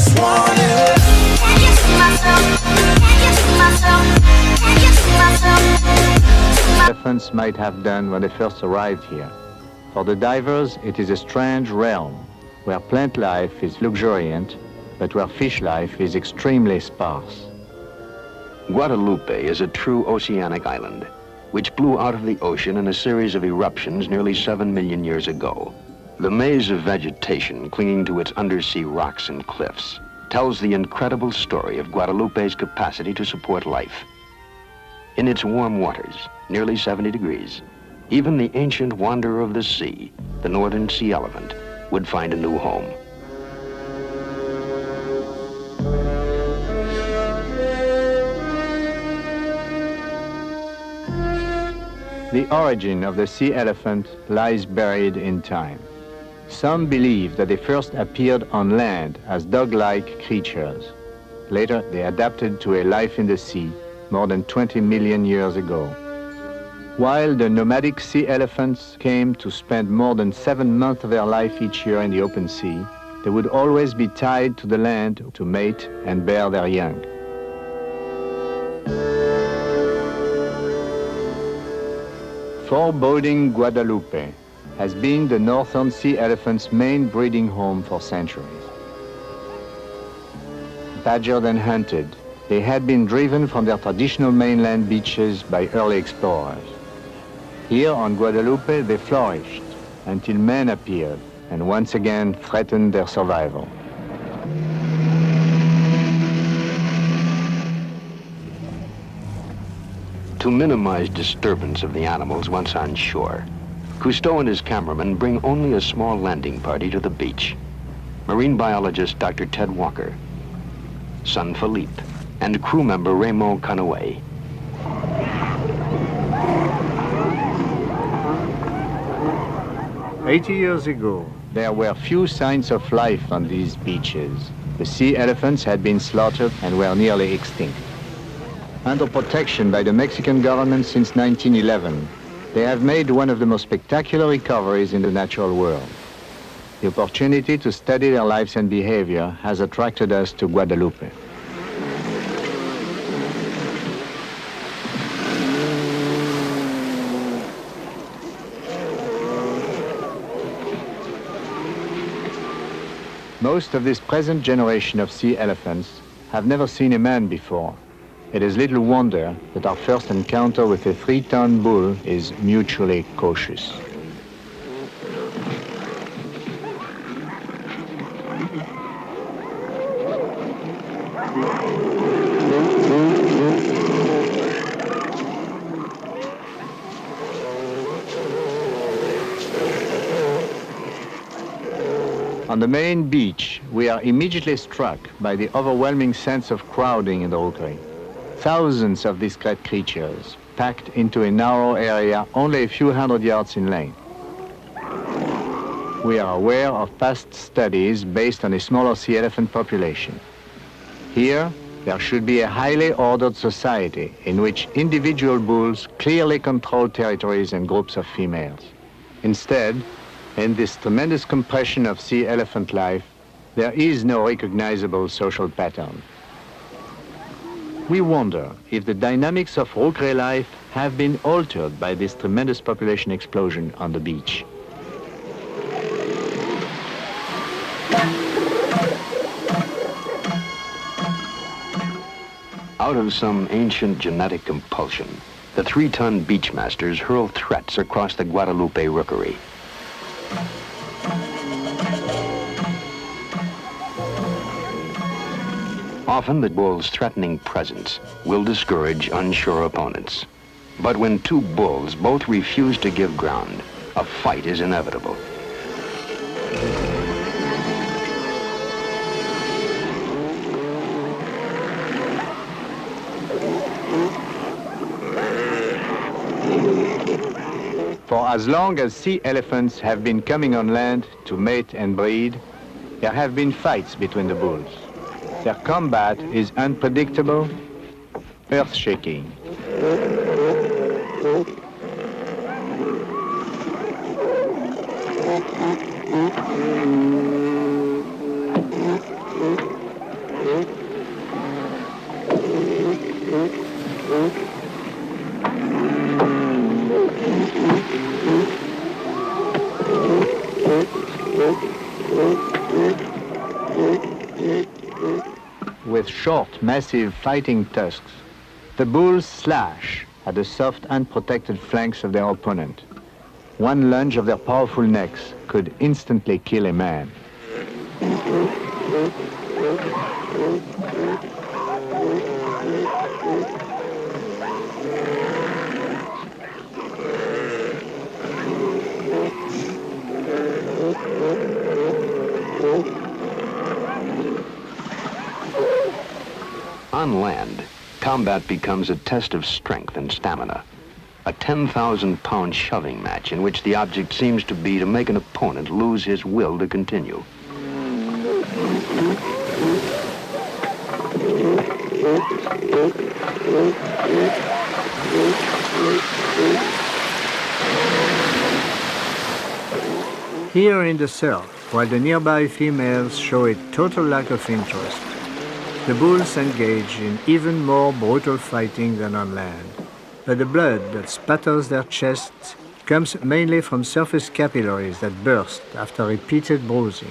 just want it. Can you see myself? Can you see myself? Can you see myself? Elephants might have done when they first arrived here. For the divers, it is a strange realm where plant life is luxuriant, but where fish life is extremely sparse. Guadalupe is a true oceanic island, which blew out of the ocean in a series of eruptions nearly 7 million years ago. The maze of vegetation clinging to its undersea rocks and cliffs tells the incredible story of Guadalupe's capacity to support life. In its warm waters, nearly 70 degrees, even the ancient wanderer of the sea, the northern sea elephant, would find a new home. The origin of the sea elephant lies buried in time. Some believe that they first appeared on land as dog-like creatures. Later, they adapted to a life in the sea more than 20 million years ago. While the nomadic sea elephants came to spend more than 7 months of their life each year in the open sea, they would always be tied to the land to mate and bear their young. Foreboding Guadalupe has been the northern sea elephant's main breeding home for centuries. Badgered and hunted, they had been driven from their traditional mainland beaches by early explorers. Here on Guadalupe, they flourished until men appeared and once again threatened their survival. To minimize disturbance of the animals once on shore, Cousteau and his cameraman bring only a small landing party to the beach. Marine biologist Dr. Ted Walker, son Philippe, and crew member Raymond Canoë. "80 years ago, there were few signs of life on these beaches. The sea elephants had been slaughtered and were nearly extinct. Under protection by the Mexican government since 1911, they have made one of the most spectacular recoveries in the natural world. The opportunity to study their lives and behavior has attracted us to Guadalupe. Most of this present generation of sea elephants have never seen a man before. It is little wonder that our first encounter with a 3-ton bull is mutually cautious. On the main beach, we are immediately struck by the overwhelming sense of crowding in the rookery. Thousands of discrete creatures packed into a narrow area only a few hundred yards in length. We are aware of past studies based on a smaller sea elephant population. Here, there should be a highly ordered society in which individual bulls clearly control territories and groups of females. Instead, in this tremendous compression of sea elephant life, there is no recognizable social pattern. We wonder if the dynamics of rookery life have been altered by this tremendous population explosion on the beach. Out of some ancient genetic compulsion, the 3-ton beach masters hurl threats across the Guadalupe rookery. Often the bull's threatening presence will discourage unsure opponents. But when two bulls both refuse to give ground, a fight is inevitable. For as long as sea elephants have been coming on land to mate and breed, there have been fights between the bulls. Their combat is unpredictable, earth-shaking. with short, massive fighting tusks, the bulls slash at the soft, unprotected flanks of their opponent. One lunge of their powerful necks could instantly kill a man. On land, combat becomes a test of strength and stamina. A 10,000-pound shoving match in which the object seems to be to make an opponent lose his will to continue. Here in the surf, while the nearby females show a total lack of interest, the bulls engage in even more brutal fighting than on land. But the blood that spatters their chests comes mainly from surface capillaries that burst after repeated bruising.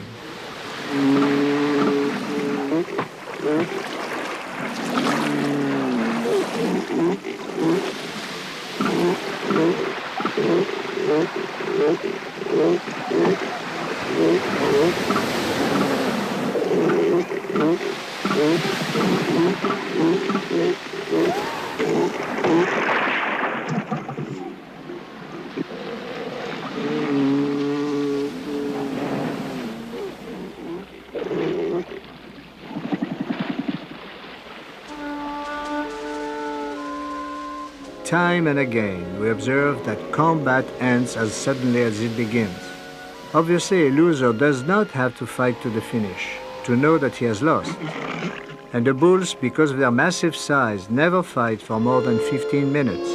Time and again, we observe that combat ends as suddenly as it begins. Obviously, a loser does not have to fight to the finish to know that he has lost. And the bulls, because of their massive size, never fight for more than 15 minutes.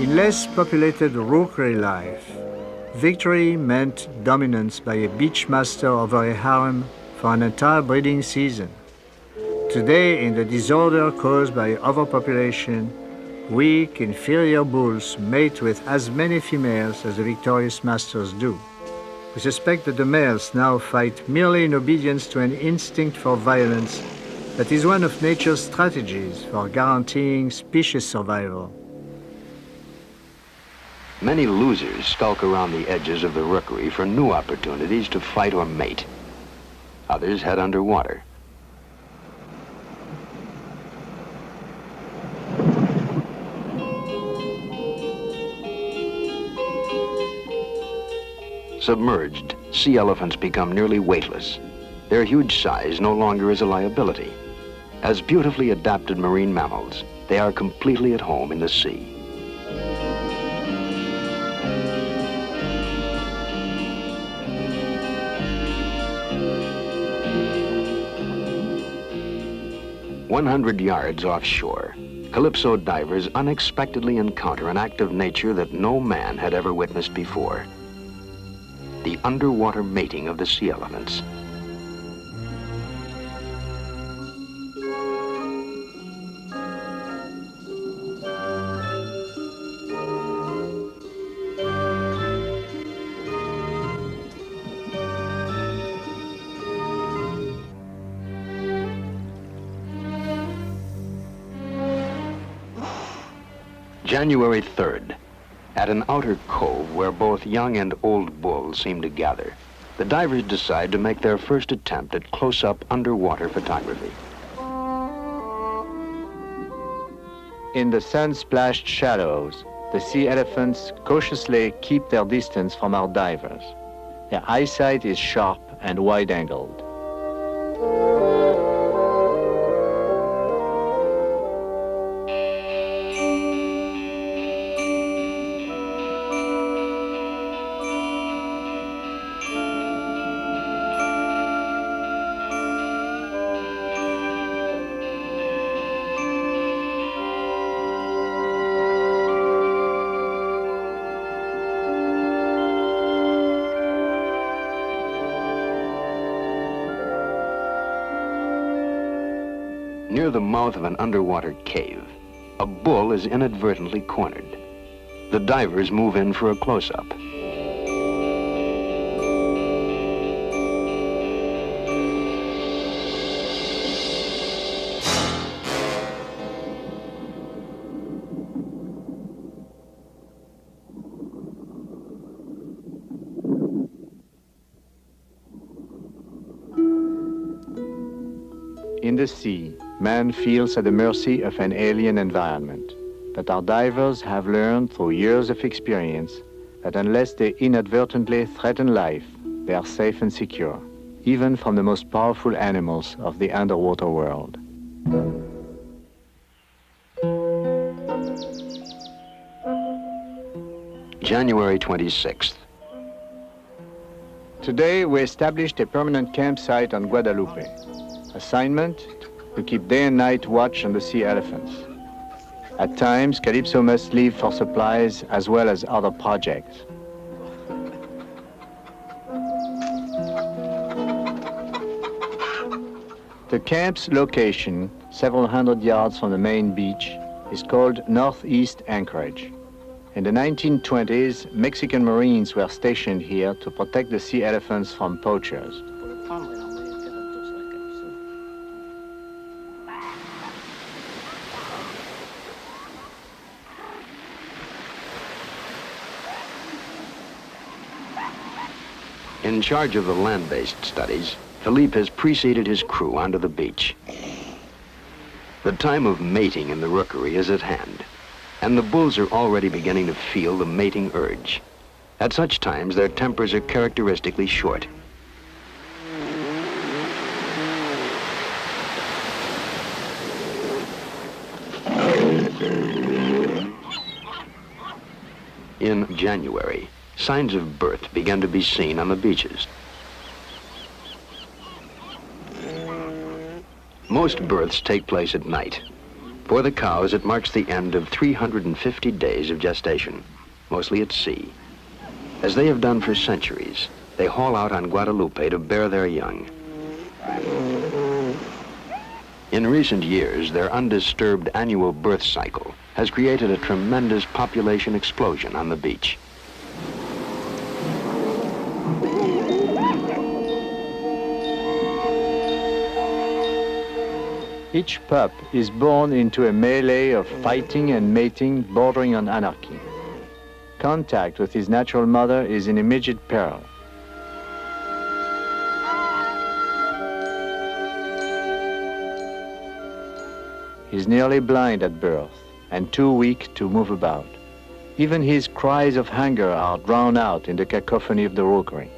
In less populated rookery life, victory meant dominance by a beach master over a harem for an entire breeding season. Today, in the disorder caused by overpopulation, weak, inferior bulls mate with as many females as the victorious masters do. We suspect that the males now fight merely in obedience to an instinct for violence that is one of nature's strategies for guaranteeing species survival. Many losers skulk around the edges of the rookery for new opportunities to fight or mate. Others head underwater. Submerged, sea elephants become nearly weightless. Their huge size no longer is a liability. As beautifully adapted marine mammals, they are completely at home in the sea. "100 yards offshore, Calypso divers unexpectedly encounter an act of nature that no man had ever witnessed before. The underwater mating of the sea elephants. January 3rd, at an outer cove where both young and old bulls seem to gather, the divers decide to make their first attempt at close-up underwater photography. In the sun-splashed shallows, the sea elephants cautiously keep their distance from our divers. Their eyesight is sharp and wide-angled. Near the mouth of an underwater cave, a bull is inadvertently cornered. The divers move in for a close-up. In the sea, man feels at the mercy of an alien environment. But our divers have learned through years of experience that unless they inadvertently threaten life, they are safe and secure, even from the most powerful animals of the underwater world. January 26th. Today, we established a permanent campsite on Guadalupe. Assignment, to keep day and night watch on the sea elephants. At times, Calypso must leave for supplies as well as other projects. The camp's location, several hundred yards from the main beach, is called Northeast Anchorage. In the 1920s, Mexican Marines were stationed here to protect the sea elephants from poachers. In charge of the land-based studies, Philippe has preceded his crew onto the beach. The time of mating in the rookery is at hand, and the bulls are already beginning to feel the mating urge. At such times, their tempers are characteristically short. In January, signs of birth began to be seen on the beaches. Most births take place at night. For the cows, it marks the end of 350 days of gestation, mostly at sea. As they have done for centuries, they haul out on Guadalupe to bear their young. In recent years, their undisturbed annual birth cycle has created a tremendous population explosion on the beach. Each pup is born into a melee of fighting and mating bordering on anarchy. Contact with his natural mother is in immediate peril. He's nearly blind at birth and too weak to move about. Even his cries of hunger are drowned out in the cacophony of the rookery.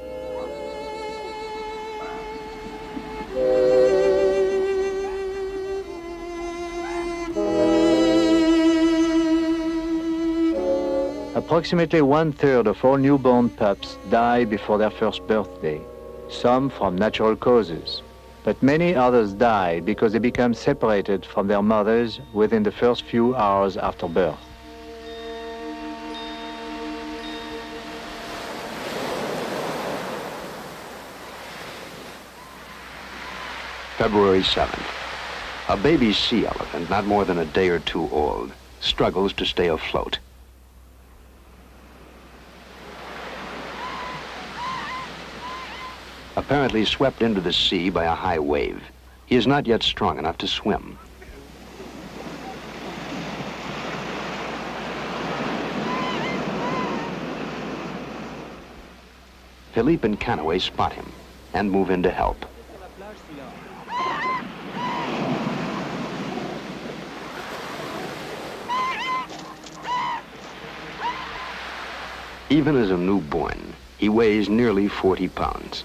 Approximately 1/3 of all newborn pups die before their first birthday, some from natural causes, but many others die because they become separated from their mothers within the first few hours after birth. February 7th. A baby sea elephant, not more than a day or two old, struggles to stay afloat. Apparently swept into the sea by a high wave, he is not yet strong enough to swim. Philippe and Canaway spot him and move in to help. Even as a newborn, he weighs nearly 40 pounds.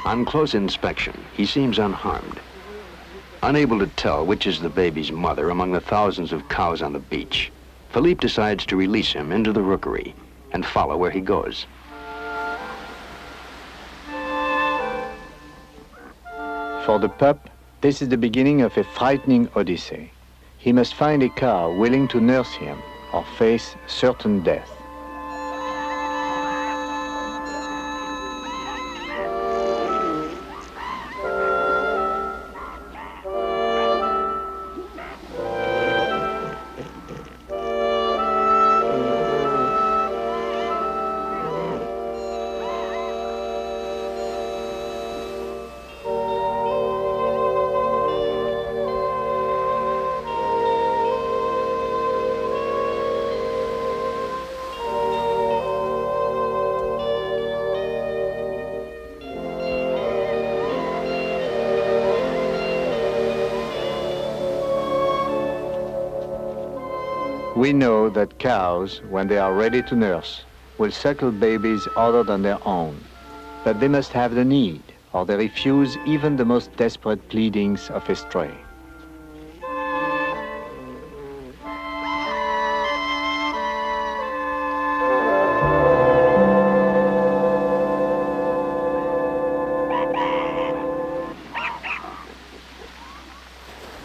On close inspection, he seems unharmed. Unable to tell which is the baby's mother among the thousands of cows on the beach, Philippe decides to release him into the rookery and follow where he goes. For the pup, this is the beginning of a frightening odyssey. He must find a cow willing to nurse him or face certain death. We know that cows, when they are ready to nurse, will suckle babies other than their own. But they must have the need, or they refuse even the most desperate pleadings of a stray.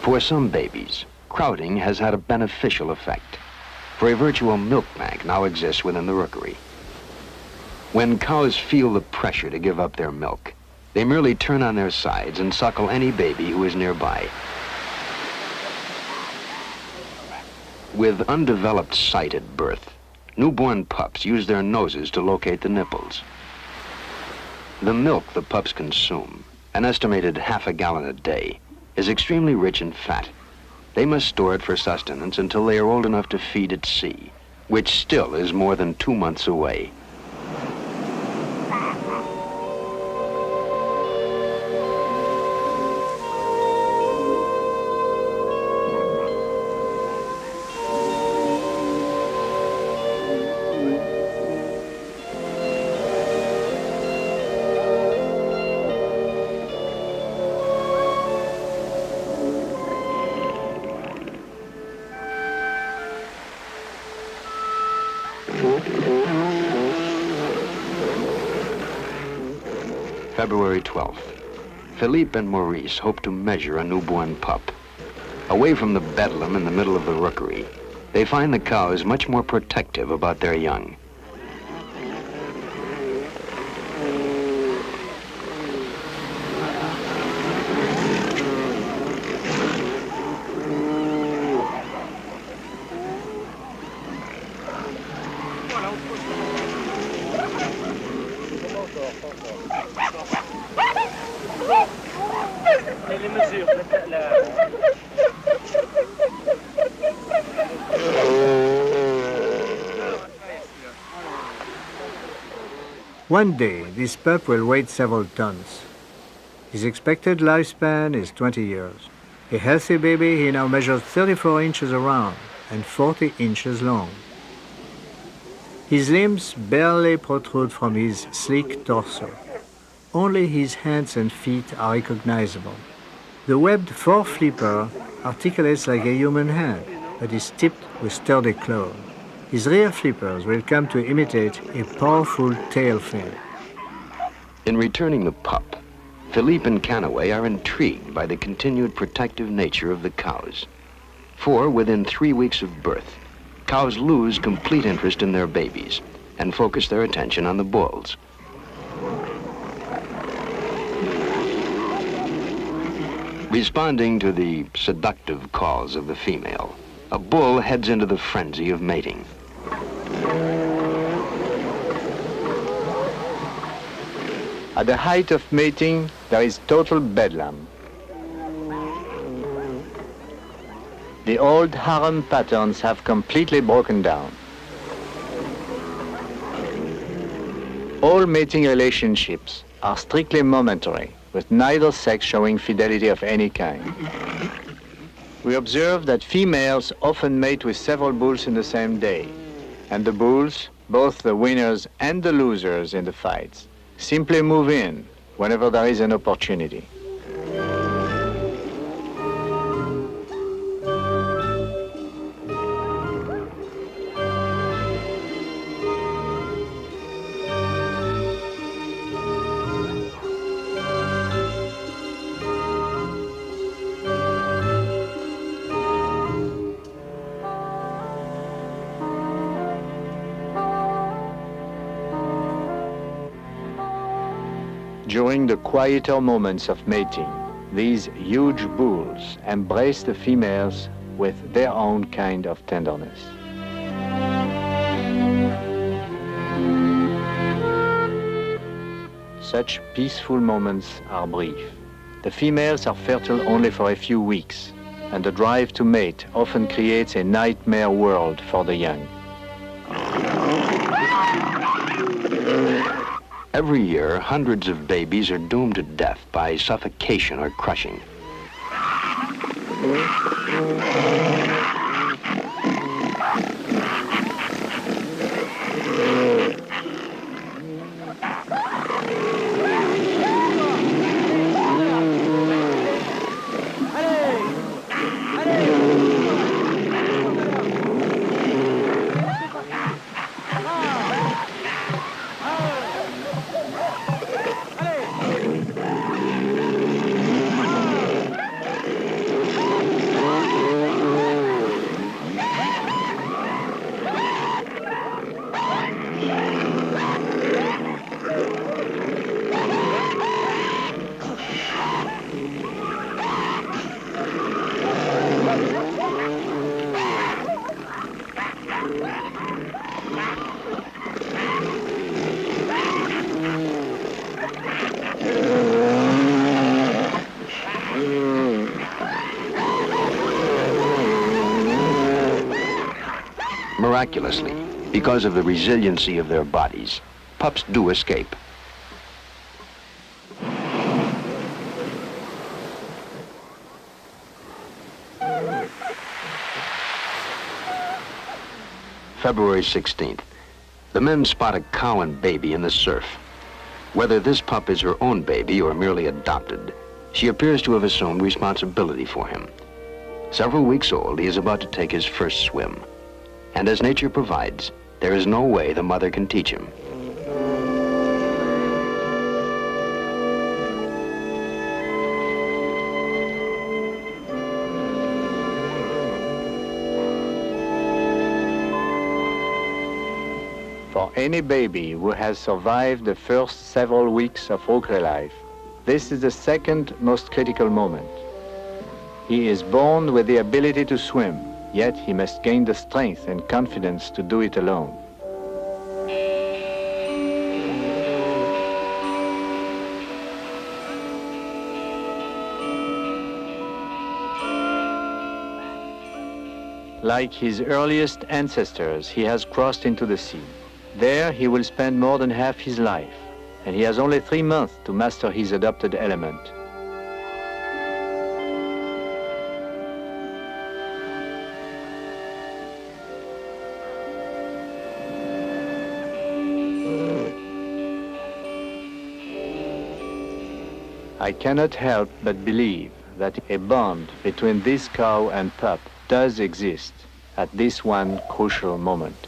For some babies, crowding has had a beneficial effect, for a virtual milk bank now exists within the rookery. When cows feel the pressure to give up their milk, they merely turn on their sides and suckle any baby who is nearby. With undeveloped sight at birth, newborn pups use their noses to locate the nipples. The milk the pups consume, an estimated half a gallon a day, is extremely rich in fat. They must store it for sustenance until they are old enough to feed at sea, which still is more than 2 months away. February 12th. Philippe and Maurice hope to measure a newborn pup. Away from the bedlam in the middle of the rookery, they find the cows much more protective about their young. One day, this pup will weigh several tons. His expected lifespan is 20 years. A healthy baby, he now measures 34 inches around and 40 inches long. His limbs barely protrude from his sleek torso. Only his hands and feet are recognizable. The webbed foreflipper articulates like a human hand, but is tipped with sturdy claws. His rear flippers will come to imitate a powerful tail fin. In returning the pup, Philippe and Canaway are intrigued by the continued protective nature of the cows. For within 3 weeks of birth, cows lose complete interest in their babies and focus their attention on the bulls. Responding to the seductive calls of the female, a bull heads into the frenzy of mating. At the height of mating, there is total bedlam. The old harem patterns have completely broken down. All mating relationships are strictly momentary, with neither sex showing fidelity of any kind. We observe that females often mate with several bulls in the same day, and the bulls, both the winners and the losers in the fights, simply move in whenever there is an opportunity. During the quieter moments of mating, these huge bulls embrace the females with their own kind of tenderness. Such peaceful moments are brief. The females are fertile only for a few weeks, and the drive to mate often creates a nightmare world for the young. Every year, hundreds of babies are doomed to death by suffocation or crushing. Miraculously, because of the resiliency of their bodies, pups do escape. February 16th. The men spot a cow and baby in the surf. Whether this pup is her own baby or merely adopted, she appears to have assumed responsibility for him. Several weeks old, he is about to take his first swim. And as nature provides, there is no way the mother can teach him. For any baby who has survived the first several weeks of roquet life, this is the second most critical moment. He is born with the ability to swim, yet he must gain the strength and confidence to do it alone. Like his earliest ancestors, he has crossed into the sea. There he will spend more than half his life, and he has only 3 months to master his adopted element. I cannot help but believe that a bond between this cow and pup does exist at this one crucial moment.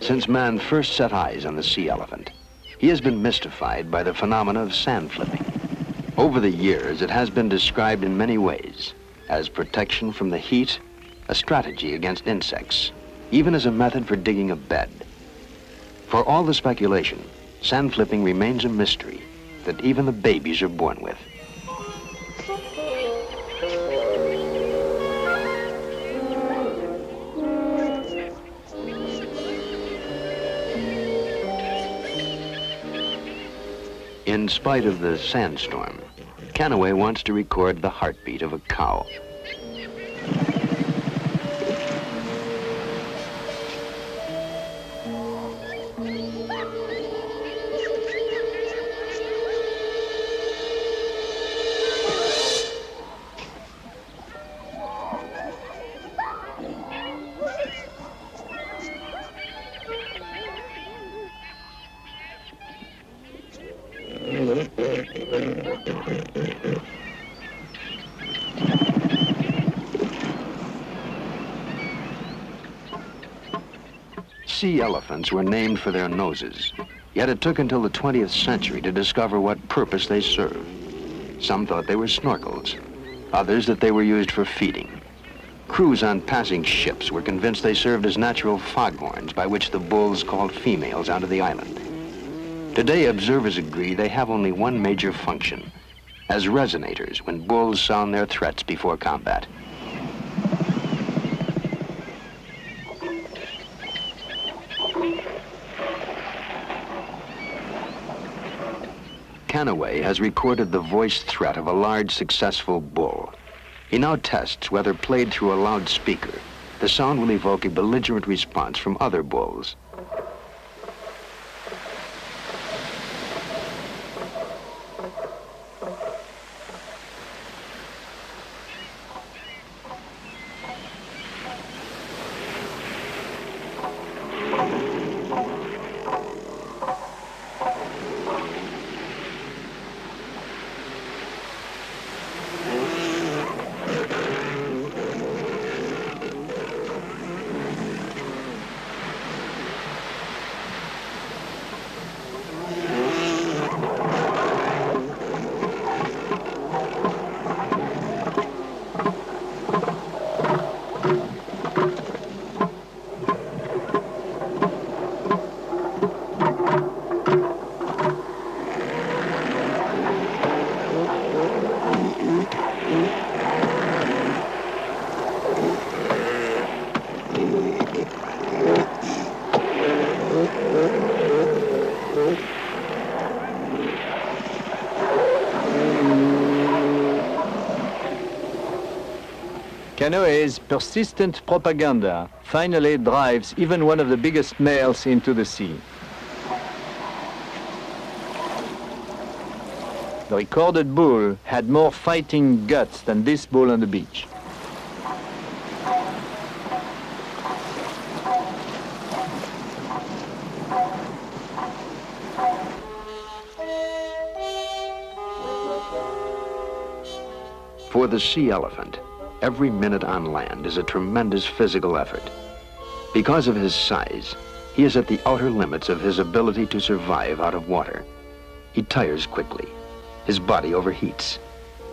Since man first set eyes on the sea elephant, he has been mystified by the phenomena of sand flipping. Over the years, it has been described in many ways, as protection from the heat, a strategy against insects, even as a method for digging a bed. For all the speculation, sand flipping remains a mystery that even the babies are born with. In spite of the sandstorm, Canaway wants to record the heartbeat of a cow. Sea elephants were named for their noses, yet it took until the 20th century to discover what purpose they serve. Some thought they were snorkels, others that they were used for feeding. Crews on passing ships were convinced they served as natural foghorns by which the bulls called females onto the island. Today, observers agree they have only one major function, as resonators when bulls sound their threats before combat. Canaway has recorded the voiced threat of a large, successful bull. He now tests whether played through a loudspeaker, the sound will evoke a belligerent response from other bulls. Canoe's persistent propaganda finally drives even one of the biggest males into the sea. The recorded bull had more fighting guts than this bull on the beach. For the sea elephant, every minute on land is a tremendous physical effort. Because of his size, he is at the outer limits of his ability to survive out of water. He tires quickly. His body overheats.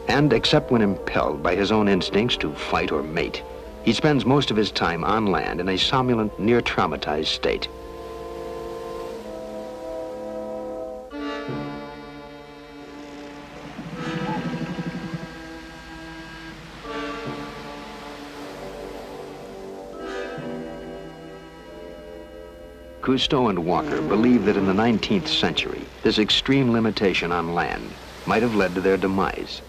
And except when impelled by his own instincts to fight or mate, he spends most of his time on land in a somnolent, near-traumatized state. Cousteau and Walker believe that in the 19th century, this extreme limitation on land might have led to their demise.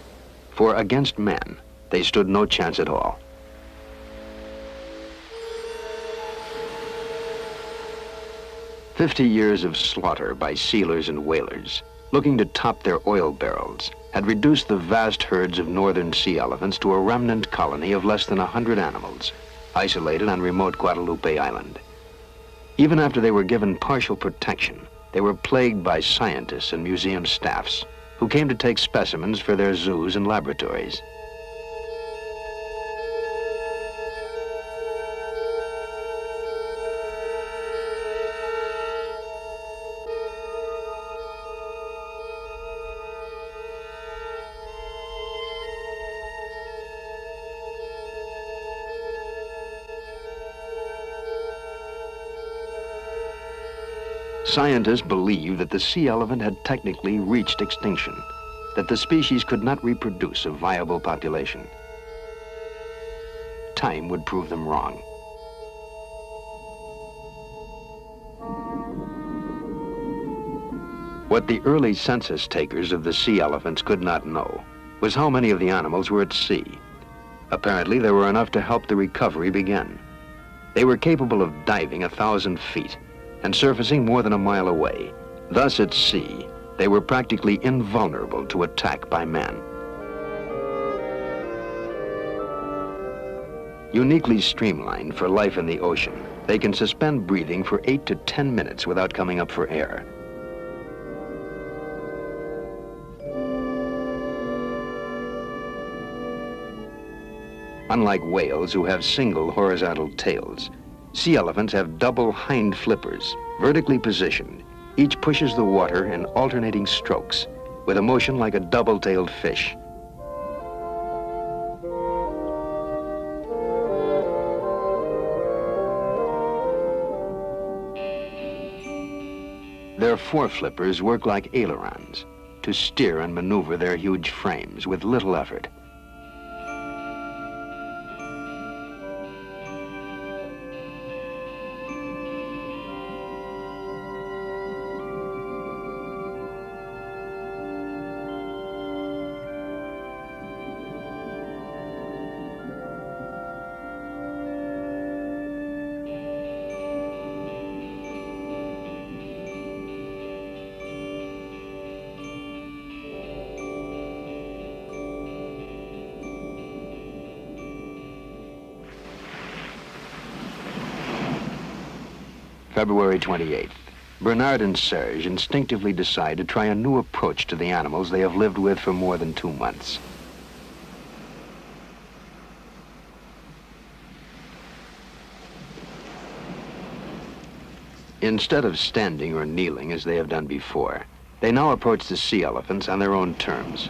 For against men, they stood no chance at all. "50 years of slaughter by sealers and whalers, looking to top their oil barrels, had reduced the vast herds of northern sea elephants to a remnant colony of less than 100 animals, isolated on remote Guadalupe Island. Even after they were given partial protection, they were plagued by scientists and museum staffs who came to take specimens for their zoos and laboratories. Scientists believed that the sea elephant had technically reached extinction, that the species could not reproduce a viable population. Time would prove them wrong. What the early census takers of the sea elephants could not know was how many of the animals were at sea. Apparently, there were enough to help the recovery begin. They were capable of diving 1,000 feet and surfacing more than a mile away. Thus, at sea, they were practically invulnerable to attack by men. Uniquely streamlined for life in the ocean, they can suspend breathing for 8 to 10 minutes without coming up for air. Unlike whales who have single horizontal tails, sea elephants have double hind flippers, vertically positioned. Each pushes the water in alternating strokes, with a motion like a double-tailed fish. Their foreflippers work like ailerons to steer and maneuver their huge frames with little effort. February 28th. Bernard and Serge instinctively decide to try a new approach to the animals they have lived with for more than 2 months. Instead of standing or kneeling as they have done before, they now approach the sea elephants on their own terms.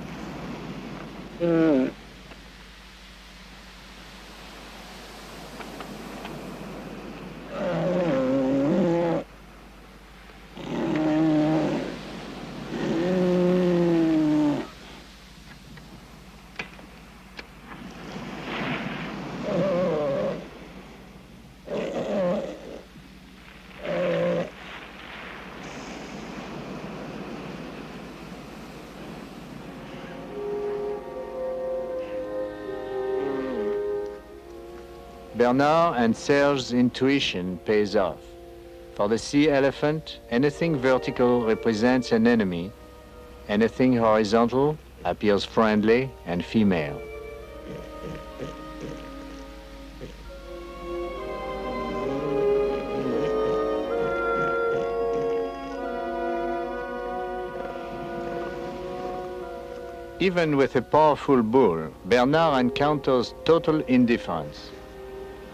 Bernard and Serge's intuition pays off. For the sea elephant, anything vertical represents an enemy, anything horizontal appears friendly and female. Even with a powerful bull, Bernard encounters total indifference.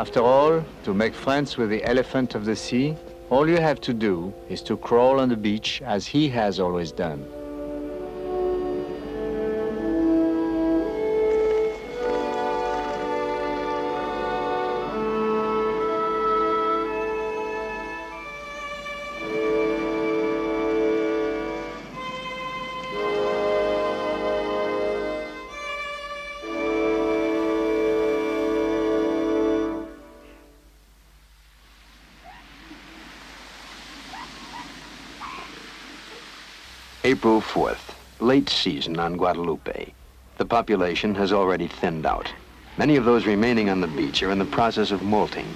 After all, to make friends with the elephant of the sea, all you have to do is to crawl on the beach as he has always done. April 4th, late season on Guadalupe. The population has already thinned out. Many of those remaining on the beach are in the process of molting.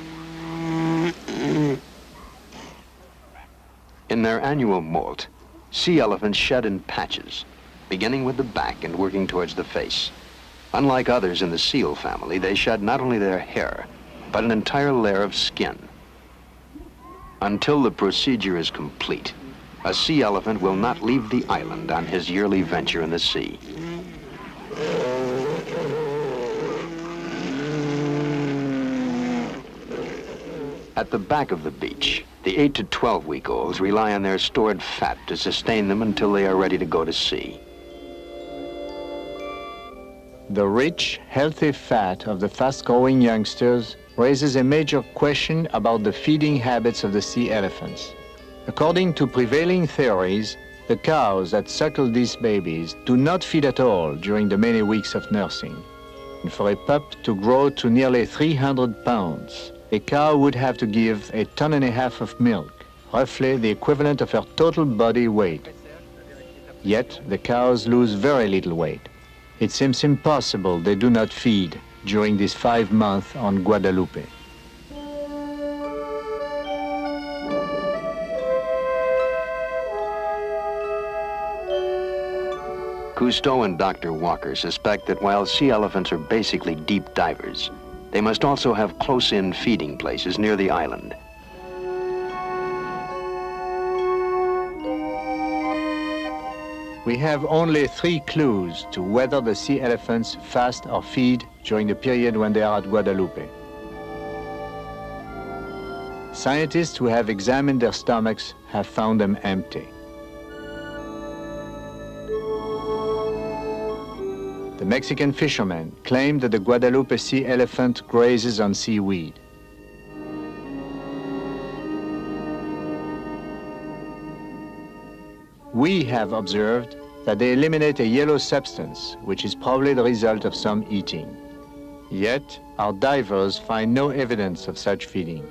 In their annual molt, sea elephants shed in patches, beginning with the back and working towards the face. Unlike others in the seal family, they shed not only their hair, but an entire layer of skin. Until the procedure is complete, a sea elephant will not leave the island on his yearly venture in the sea. At the back of the beach, the 8 to 12-week-olds rely on their stored fat to sustain them until they are ready to go to sea. The rich, healthy fat of the fast-growing youngsters raises a major question about the feeding habits of the sea elephants. According to prevailing theories, the cows that suckle these babies do not feed at all during the many weeks of nursing. And for a pup to grow to nearly 300 pounds, a cow would have to give 1.5 tons of milk, roughly the equivalent of her total body weight. Yet the cows lose very little weight. It seems impossible they do not feed during this 5 months on Guadalupe. Cousteau and Dr. Walker suspect that while sea elephants are basically deep divers, they must also have close-in feeding places near the island. We have only 3 clues to whether the sea elephants fast or feed during the period when they are at Guadalupe. Scientists who have examined their stomachs have found them empty. The Mexican fishermen claim that the Guadalupe sea elephant grazes on seaweed. We have observed that they eliminate a yellow substance, which is probably the result of some eating. Yet, our divers find no evidence of such feeding.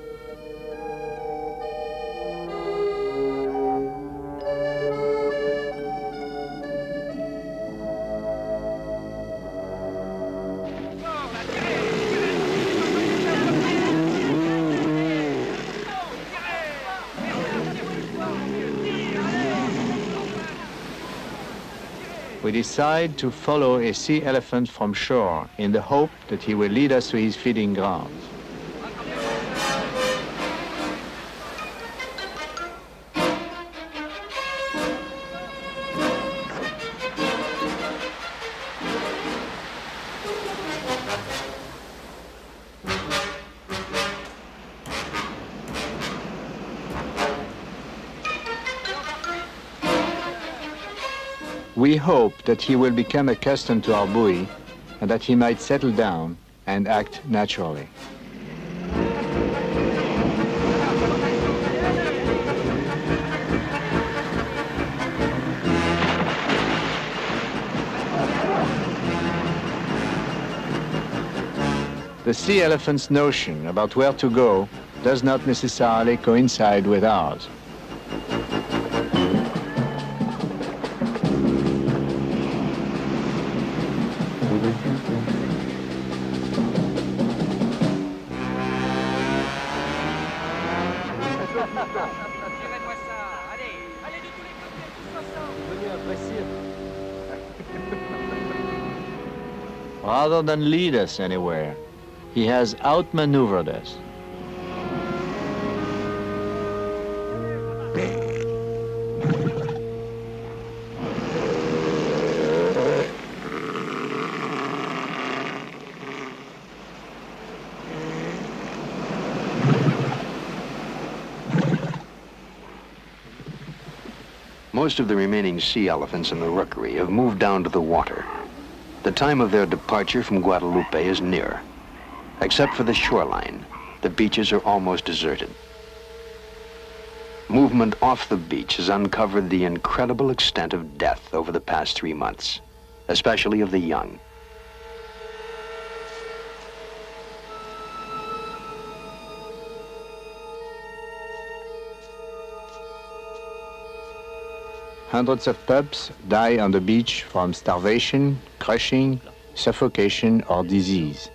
We decide to follow a sea elephant from shore in the hope that he will lead us to his feeding grounds. We hope that he will become accustomed to our buoy and that he might settle down and act naturally. The sea elephant's notion about where to go does not necessarily coincide with ours. Rather than lead us anywhere, he has outmaneuvered us. Most of the remaining sea elephants in the rookery have moved down to the water. The time of their departure from Guadalupe is near. Except for the shoreline, the beaches are almost deserted. Movement off the beach has uncovered the incredible extent of death over the past 3 months, especially of the young. Hundreds of pups die on the beach from starvation, crushing, suffocation, or disease.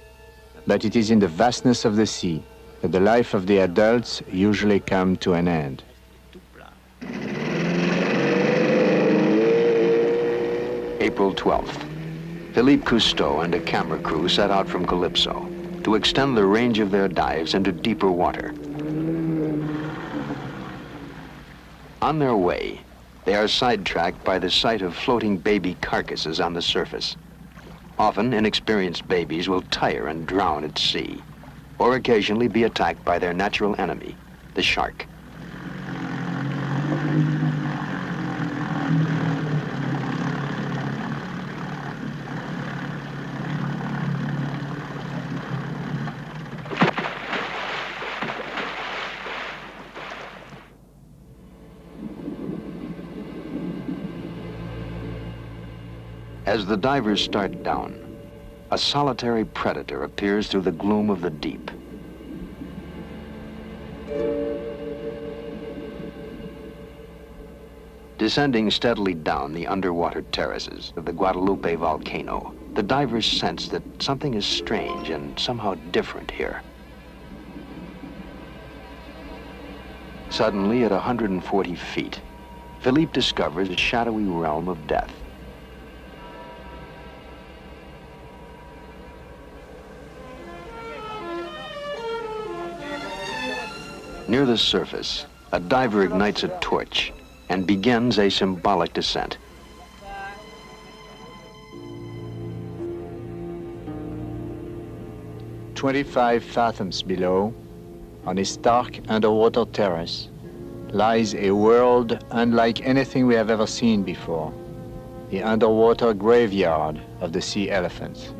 But it is in the vastness of the sea that the life of the adults usually come to an end. April 12th. Philippe Cousteau and a camera crew set out from Calypso to extend the range of their dives into deeper water. On their way, they are sidetracked by the sight of floating baby carcasses on the surface. Often, inexperienced babies will tire and drown at sea, or occasionally be attacked by their natural enemy, the shark. As the divers start down, a solitary predator appears through the gloom of the deep. Descending steadily down the underwater terraces of the Guadalupe volcano, the divers sense that something is strange and somehow different here. Suddenly, at 140 feet, Philippe discovers a shadowy realm of death. Near the surface, a diver ignites a torch and begins a symbolic descent. "25 fathoms below, on a stark underwater terrace, lies a world unlike anything we have ever seen before, the underwater graveyard of the sea elephants.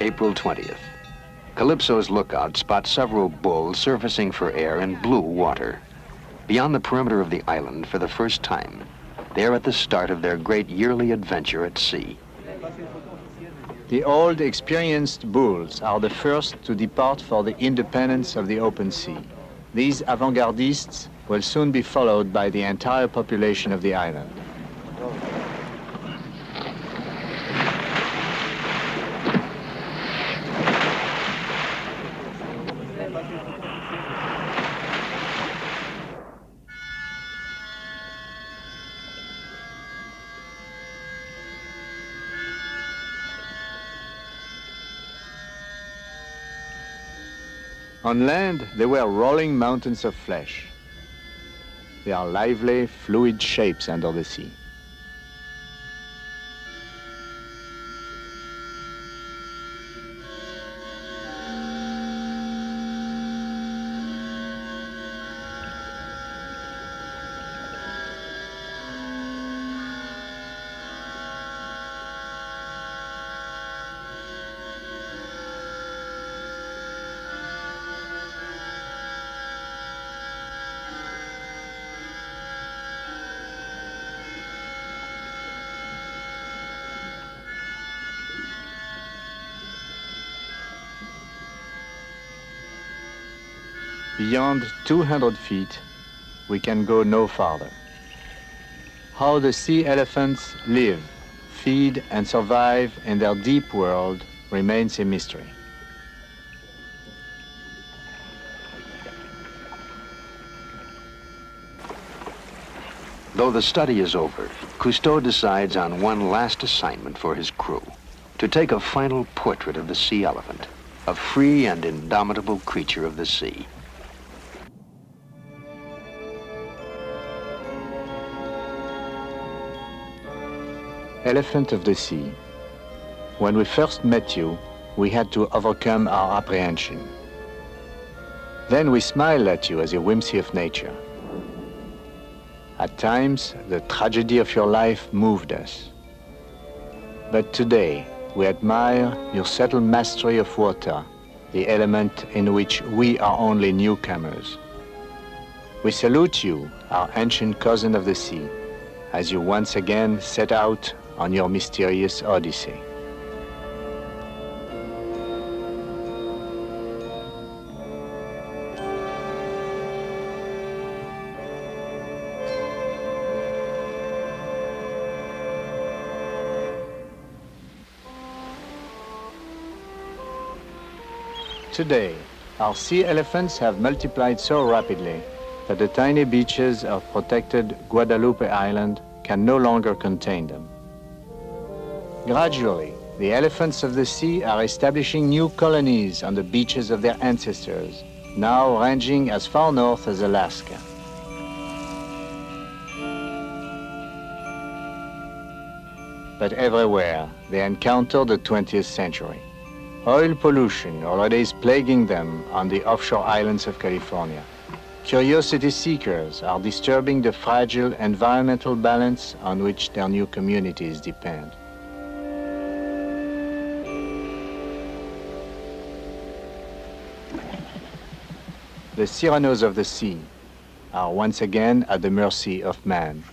April 20th. Calypso's lookout spots several bulls surfacing for air in blue water. Beyond the perimeter of the island for the first time, they are at the start of their great yearly adventure at sea. The old, experienced bulls are the first to depart for the independence of the open sea. These avant-gardistes will soon be followed by the entire population of the island. On land, they were rolling mountains of flesh. They are lively, fluid shapes under the sea. Beyond 200 feet, we can go no farther. How the sea elephants live, feed, and survive in their deep world remains a mystery. Though the study is over, Cousteau decides on one last assignment for his crew, to take a final portrait of the sea elephant, a free and indomitable creature of the sea. Elephant of the sea. When we first met you, we had to overcome our apprehension. Then we smiled at you as a whimsy of nature. At times, the tragedy of your life moved us. But today, we admire your subtle mastery of water, the element in which we are only newcomers. We salute you, our ancient cousin of the sea, as you once again set out on your mysterious odyssey. Today, our sea elephants have multiplied so rapidly that the tiny beaches of protected Guadalupe Island can no longer contain them. Gradually, the elephants of the sea are establishing new colonies on the beaches of their ancestors, now ranging as far north as Alaska. But everywhere, they encounter the 20th century. Oil pollution already is plaguing them on the offshore islands of California. Curiosity seekers are disturbing the fragile environmental balance on which their new communities depend. The Cyranoes of the sea are once again at the mercy of man.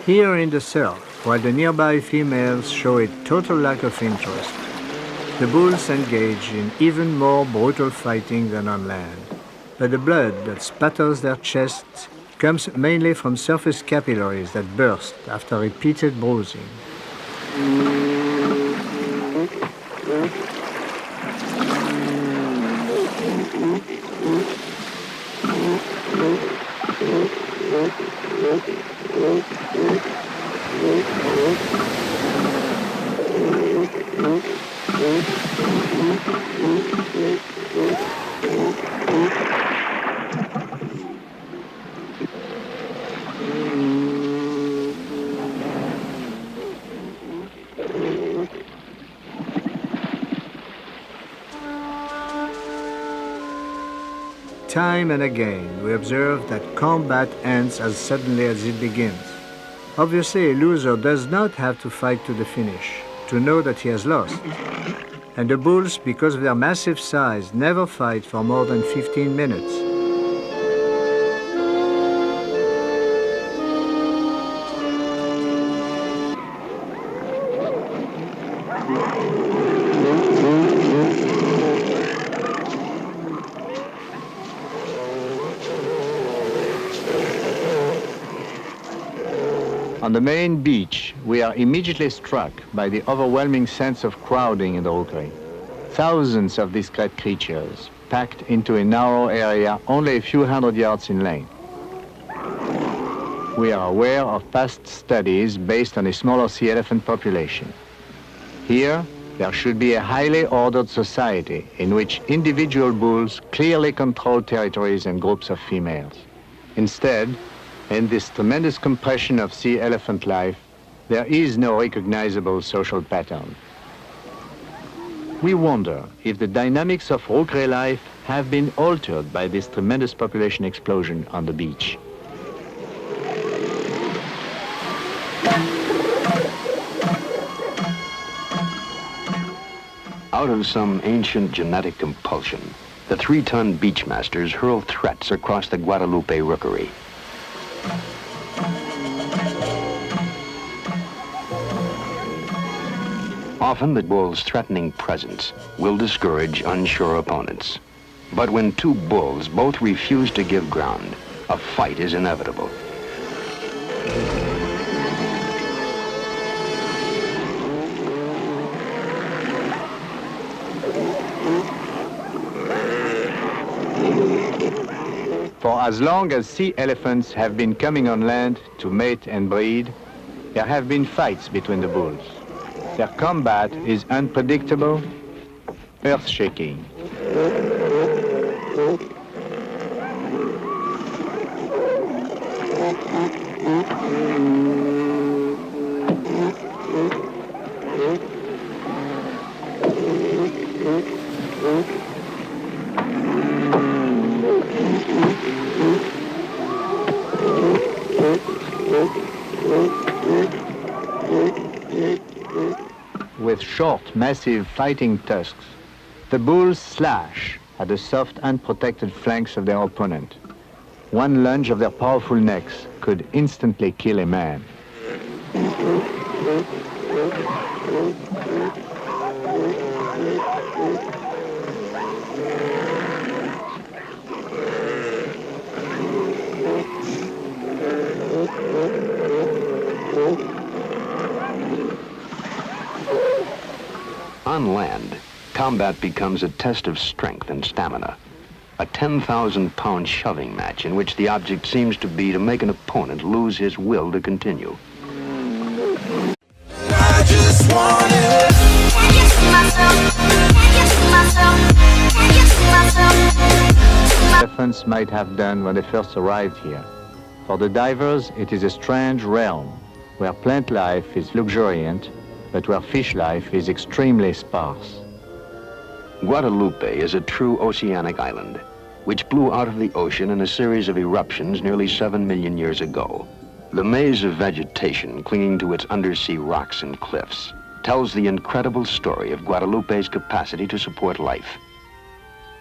Here in the surf, while the nearby females show a total lack of interest, the bulls engage in even more brutal fighting than on land. But the blood that spatters their chests comes mainly from surface capillaries that burst after repeated bruising. time and again, we observe that combat ends as suddenly as it begins. Obviously, a loser does not have to fight to the finish to know that he has lost. And the bulls, because of their massive size, never fight for more than 15 minutes. On the main beach, we are immediately struck by the overwhelming sense of crowding in the rookery. Thousands of discrete creatures packed into a narrow area only a few hundred yards in length. We are aware of past studies based on a smaller sea elephant population. Here, there should be a highly ordered society in which individual bulls clearly control territories and groups of females. Instead, in this tremendous compression of sea elephant life, there is no recognizable social pattern. We wonder if the dynamics of rookery life have been altered by this tremendous population explosion on the beach. Out of some ancient genetic compulsion, the 3-ton beachmasters hurl threats across the Guadalupe rookery. Often the bull's threatening presence will discourage unsure opponents. But when two bulls both refuse to give ground, a fight is inevitable. For as long as sea elephants have been coming on land to mate and breed, there have been fights between the bulls. Their combat is unpredictable, earth-shaking. With short, massive fighting tusks, the bulls slash at the soft, unprotected flanks of their opponent. One lunge of their powerful necks could instantly kill a man. On land, combat becomes a test of strength and stamina. A 10,000-pound shoving match in which the object seems to be to make an opponent lose his will to continue. I just wanna. Can you see myself? Can you see myself? Can you see myself? Elephants might have done when they first arrived here. For the divers, it is a strange realm where plant life is luxuriant, but where fish life is extremely sparse. Guadalupe is a true oceanic island, which blew out of the ocean in a series of eruptions nearly 7 million years ago. The maze of vegetation clinging to its undersea rocks and cliffs tells the incredible story of Guadalupe's capacity to support life.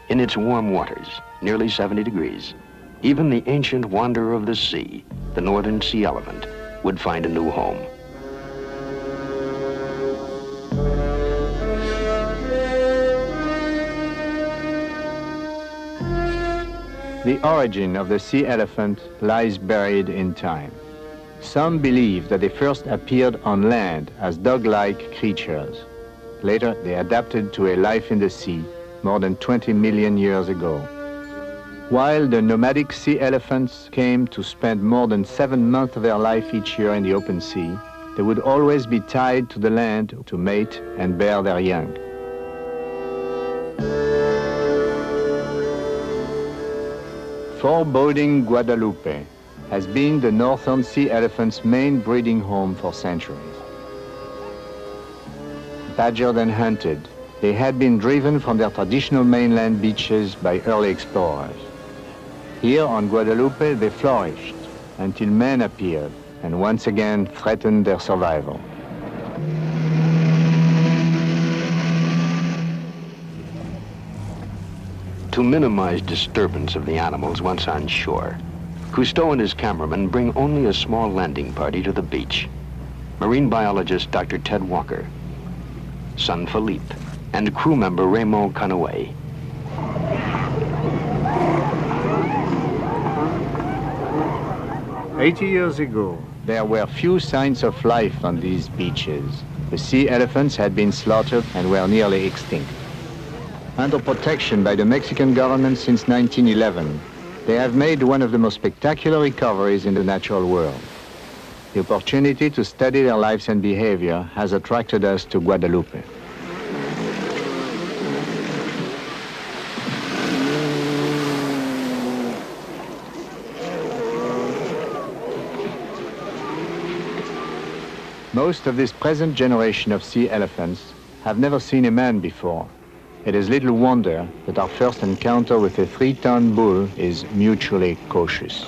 In its warm waters, nearly 70 degrees, even the ancient wanderer of the sea, the northern sea elephant, would find a new home. The origin of the sea elephant lies buried in time. Some believe that they first appeared on land as dog-like creatures. Later, they adapted to a life in the sea more than 20 million years ago. While the nomadic sea elephants came to spend more than 7 months of their life each year in the open sea, they would always be tied to the land to mate and bear their young. Foreboding Guadalupe has been the northern sea elephant's main breeding home for centuries. Badgered and hunted, they had been driven from their traditional mainland beaches by early explorers. Here on Guadeloupe, they flourished until men appeared and once again threatened their survival. To minimize disturbance of the animals once on shore, Cousteau and his cameraman bring only a small landing party to the beach. Marine biologist Dr. Ted Walker, son Philippe, and crew member Raymond Canoë. "80 years ago, There were few signs of life on these beaches. The sea elephants had been slaughtered and were nearly extinct. Under protection by the Mexican government since 1911, they have made one of the most spectacular recoveries in the natural world. The opportunity to study their lives and behavior has attracted us to Guadeloupe. Most of this present generation of sea elephants have never seen a man before. It is little wonder that our first encounter with a 3-ton bull is mutually cautious.